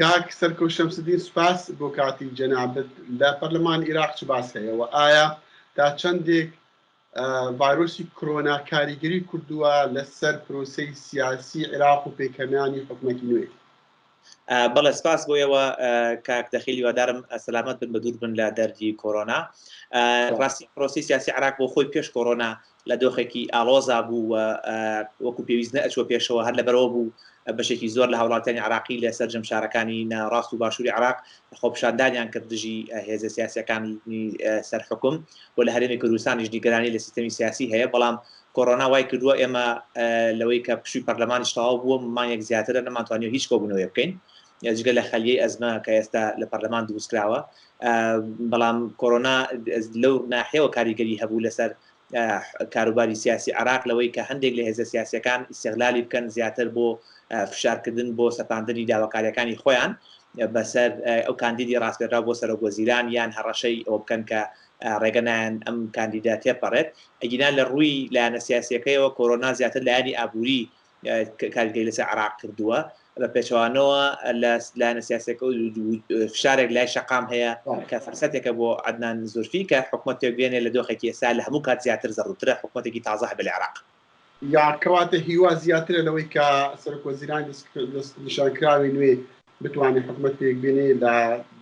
کاک سەرکەوت شەمسەدین سوپاس بۆ کاتی جەنابەت لە پەرلەمان عێراق چ باس هەیەەوە ئایا تا چەندێک ڤایرۆسی کۆرۆنا کاریگەری کردووە لەسەر پرۆسەی سیاسی عێراق و پێکەمیانی حکومەتی نوێ؟ بەڵێ سپاس بۆیەوە کاک دەخیلی وادارم سەلامەت بن بە دوور بن لە دەردی کۆرۆنا. ڕاستی پرۆسی سیاسی عێراق بۆ خۆی پێش کۆرۆنا لە دۆخێکی ئاڵۆزا بوو وەکو پێویست نەئەچوە پێشەوە هەر لەبەرەوە بوو بەشێکی زۆر لە هاوڵاتیانی عراقی لە سەرجەم شارەکانی ناڕاست و باشووری عراق خۆپیشاندانیان کرد دژی هێزە سیاسیەکانی سەرحکوم و لە هەرێمی کوردستانیش دیگەرانی لە سیستەمی سیاسی هەیە، بەڵام کۆرۆنا وای کردووە ئێمە لەوەی کە پشووی پەرلەمانیش تەواو بووە مانگێک زیاترە نەمانتوانیوە هیچ کۆبوونەوەی بکەین جگە لە خەلیەی ئەزمە کە ئێستا لە پەرلەمان دروستکراوە، بەڵام کۆرۆنا لەو ناحیەوە کاریگەری هەبوو لەسەر کاروباری سیاسی عراق لەوەی کە هەندێک لە هێزە سیاسیەکان ئیستیغلالی بکەن زیاتر بۆ فشارکردن بۆ سەپاندنی داواکاریەکانی خۆیان بەسەر ئەو کاندیدی ڕاستپێرا بۆ سەرۆکوەزیران یان هەڕەشەی ئەوە بکەن کە ڕێگەنیان ئەم کاندیدا تێپەڕێت. ئەگینا لە ڕووی لایەنە سیاسیەکەیەوە کۆرۆنا زیاتر لایەنی ئابووری کاریگەری لەسەر عراق کردووە بە پێچەوانەوە لە لایەنە سیاسیەکە فشارێک لای شەقام هەیە کە فەرسەتێکە بۆ عەدنان زورفی کە حکومەتێک بێنێ لە دۆخێکی ئێستا لە هەموو کات زیاتر زەڕووترە حکومەتێکی تازە هەبێ لە عێراق. یاکەواتە هیوا زیاترە لەوەی کە سەرۆکوەزیرانی نیشانکراوی نوێ بتوانێت حکومەتێک بێنێ لە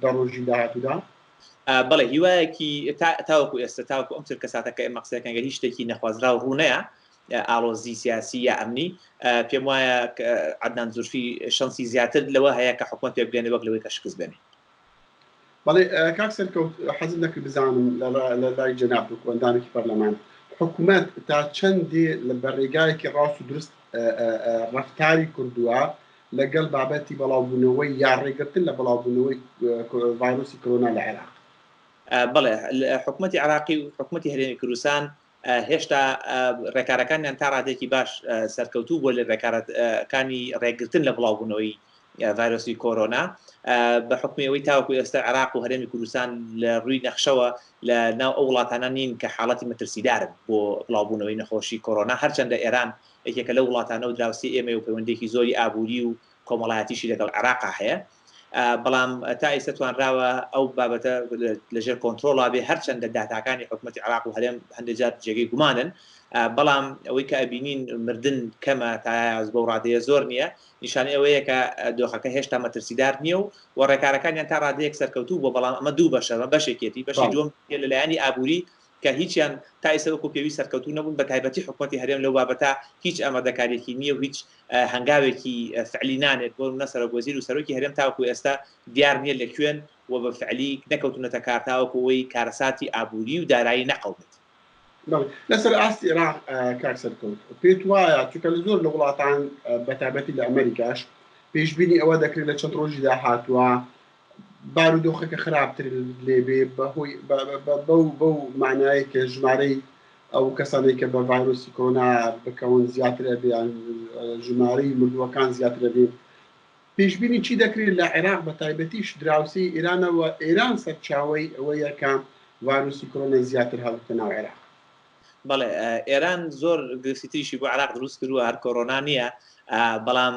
دەڕۆژی داهاتوودا؟ بەڵێ هیوایەکی تاوەکو ئێستا تاوەکو ئەم تر کەساتەکە ئێمە قسەکەن گەر هیچ شتێکی نەخوازرا و ڕوونەیە ئاڵۆزی سیاسی یا ئەمنی پێم وایە عەدنان زورفی شەنسی زیاتر لەوە هەیە کە حکومەت پێ بگەێنێ وەک لەوەی کە شکست بێنێ. بەڵێ کاک سەرکەوت حەزم نەکرد بزانم لە لای جەناب و ئەندامێکی پەرلەمان حکومەت تا چەندێ لە بەڕێگایەکی ڕاست و درست ڕەفتاری کردووە لەگەڵ بابەتی بەڵاوبوونەوەی یا ڕێگرتن لە بەڵاوبوونەوەی ڤایرۆسی کۆرۆنا لە عێراق؟ بەڵێ حکومەتی عراقی و حکومەتی هەرێمی کوردستان هێشتا ڕێکارەکانیان تا ڕادێکی باش سەرکەوتوو بۆ لە ڕێکارەکانی ڕێگرتن لە بڵاوبوونەوەی ڤایرۆسی کۆرۆنا بە حکومەوەی تاوەکو ئێستا عێراق و هەرێمی کوردستان لە ڕووی نەخشەوە لە ناو ئەو وڵاتانە نین کە حاڵەتی مەترسیدارن بۆ بڵاوبوونەوەی نەخۆشی کۆرۆنا، هەرچەندە ئێران یەکێکە لەو وڵاتانە و دراوسی ئێمە و پەیوەندێکی زۆری ئابووری و کۆمەڵایەتیشی لەگەڵ عێراقا هەیە، بەڵام تا ئێستا توانراوە ئەو بابەتە لەژێر کۆنتڕۆڵا بێ هەرچەندە داتاکانی حکومەتی عێراق و هەرێم هەندێک جار جێگەی گومانن، بەڵام ئەوەی کە ئەبینین مردن کەمە تا بەو ڕادەیە زۆر نییە نیشانەی ئەوەیە کە دۆخەکە هێشتا مەترسیدار نییە و ڕێکارەکانیان تا ڕادەیەک سەرکەوتوو بۆ، بەڵام ئەمە دوو بەشە بەشێکێتی بەشی دووەم لەلایەنی ئابووری کە هیچیان تا ئێستا وەکو پێویست سەرکەوتوو نەبوون بە تایبەتی حکومەتی هەرێم لەو بابەتە هیچ ئامادەکاریەکی نییە و هیچ هەنگاوێکی فعلی نانێت بۆ نەسەرۆکوەزیر و سەرۆکی هەرێم تاوەکو ئێستا دیار نییە لەکوێن و بە فعلی نەکەوتونەتە کار تاوەکو ئەوەی کارەساتی ئابووری و دارایی نەقەوت. لەسەر ئاستی عێراق کاک سەرکەوت پێت وایە چونکە لە زۆر لە وڵاتان بە تایبەتی لە ئەمریکاش پێشبینی ئەوە دەکرێت لە چەند ڕۆژی داهاتووە بارودۆخەکە خراپتر لێبێ بەهۆی بەو معنایە کە ژمارەی ئەو کەسانەی کە بە ڤایرۆسی کۆرۆنا بکەون زیاترە بێیان ژمارەی مردووەکان زیاترە بێ، پێشبینی چی دەکرێت لە عێراق بە تایبەتیش دراوسی ئێرانەوە ئێران سەرچاوەی ئەوەیە کە ڤایرۆسی کۆرۆنا زیاتر هەڵبتە ناو عێراق؟ بەڵێ ئێران زۆر گرفتریشی بۆ عێراق دروست کردووە هەر کۆرۆنا نییە، بەڵام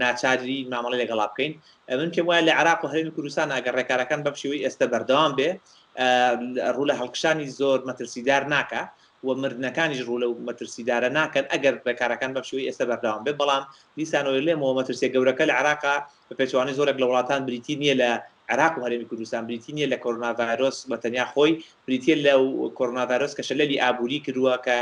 ناچاری مامەڵی لەگەڵا بکەین. من پێم وایە لە عێراق و هەرێمی کوردستان ئەگەر ڕێکارەکان بەم شێوەی ئێستا بەردەوام بێ ڕوو لە هەڵکشانی زۆر مەترسیدار ناکە و مردنەکانیش ڕوو لەو مەترسیدارە ناکەن ئەگەر ڕێکارەکان بەم شێوەی ئێستا بەردەوام بێ، بەڵام دیسانەوەی لێمەوە مەترسیە گەورەکە لە عێراقا بە پێچەوانەی زۆرێک لە وڵاتان بریتی نییە لە عێراق و هەرێمی کوردستان بریتی نییە لە کۆرۆنا ڤایرۆس بە تەنیا خۆی، بریتە لەو کۆرۆنا ڤایرۆس کە شەلەلی ئابووری کردووە کە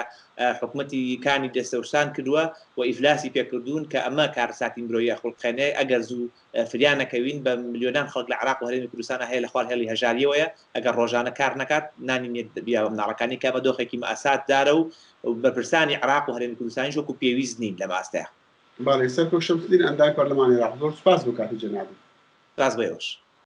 حکومەتیەکانی دەستەوشان کردووە و ئیفلاسی پێکردوون کە ئەمە کارەساتی مرۆیی خوڵقێنەیە ئەگەر زوو فریان نەکەوین بە ملیۆنان خەڵک لە عێراق و هەرێمی کوردستانە هەیە لە خوار هێڵی هەژاریەوەیە ئەگەر ڕۆژانە کار نەکات نانینێت بیا مناڵەکانی کە بە دۆخێکی مەئاساتدارە و بەرپرسانی عێراق و هەرێمی کوردستانیش وەکو پێویست نین لە ماستەیە. باڵێ سەرکەوت شەمسەدین ئەندامی پەرلەمانی عێراق زۆر سوپاس بۆ کاتی جەنابەت. سپاس بۆ ئێوەش.